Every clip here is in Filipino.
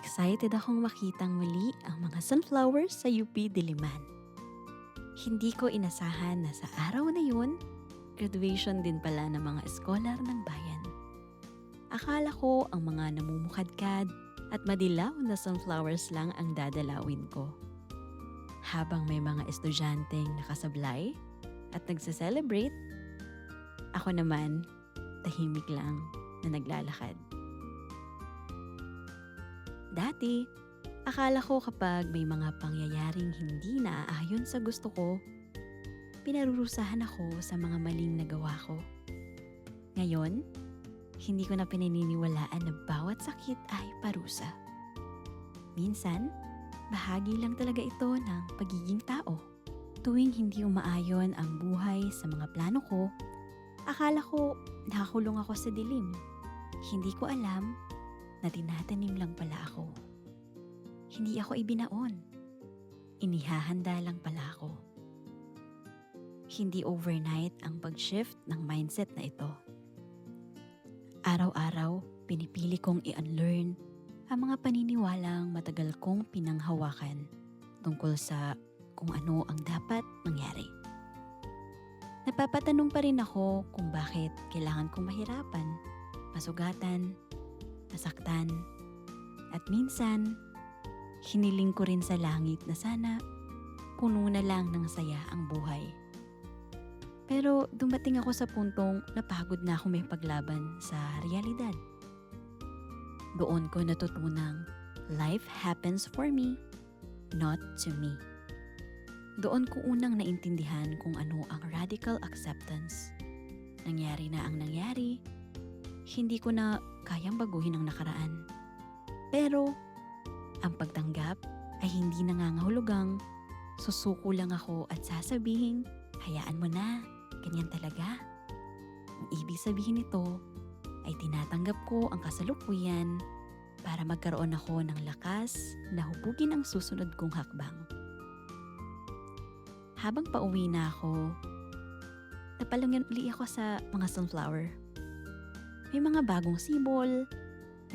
Excited akong makitang muli ang mga sunflowers sa UP Diliman. Hindi ko inasahan na sa araw na yun, graduation din pala ng mga eskolar ng bayan. Akala ko ang mga namumukadkad at madilaw na sunflowers lang ang dadalawin ko. Habang may mga estudyanteng nakasablay at nagse-celebrate, ako naman tahimik lang na naglalakad. Dati, akala ko kapag may mga pangyayaring hindi naaayon sa gusto ko, pinarurusahan ako sa mga maling nagawa ko. Ngayon, hindi ko na pinaniniwalaan na bawat sakit ay parusa. Minsan, bahagi lang talaga ito ng pagiging tao. Tuwing hindi umaayon ang buhay sa mga plano ko, akala ko nakakulong ako sa dilim. Hindi ko alam na tinatanim lang pala ako. Hindi ako ibinaon. Inihahanda lang pala ako. Hindi overnight ang pag-shift ng mindset na ito. Araw-araw, pinipili kong i-unlearn ang mga paniniwalang matagal kong pinanghawakan tungkol sa kung ano ang dapat mangyari. Napapatanong pa rin ako kung bakit kailangan kong mahirapan, masugatan, nasaktan, at minsan, hiniling ko rin sa langit na sana puno na lang ng saya ang buhay. Pero dumating ako sa puntong napagod na ako may paglaban sa realidad. Doon ko natutunang life happens for me, not to me. Doon ko unang naintindihan kung ano ang radical acceptance. Nangyari na ang nangyari, hindi ko na kayang baguhin ang nakaraan. Pero ang pagtanggap ay hindi nangangahulugang susuko lang ako at sasabihin, hayaan mo na, ganyan talaga. Ang ibig sabihin nito ay tinatanggap ko ang kasalukuyan para magkaroon ako ng lakas na hubugin ang susunod kong hakbang. Habang pauwi na ako, napalungan uli ako sa mga sunflower. May mga bagong sibol,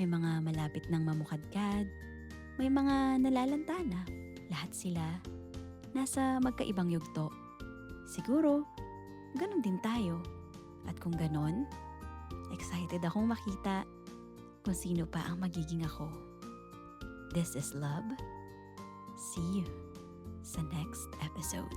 may mga malapit ng mamukadkad, may mga nalalanta na. Lahat sila nasa magkaibang yugto. Siguro, ganun din tayo. At kung ganon, excited akong makita kung sino pa ang magiging ako. This is Love. See you sa next episode.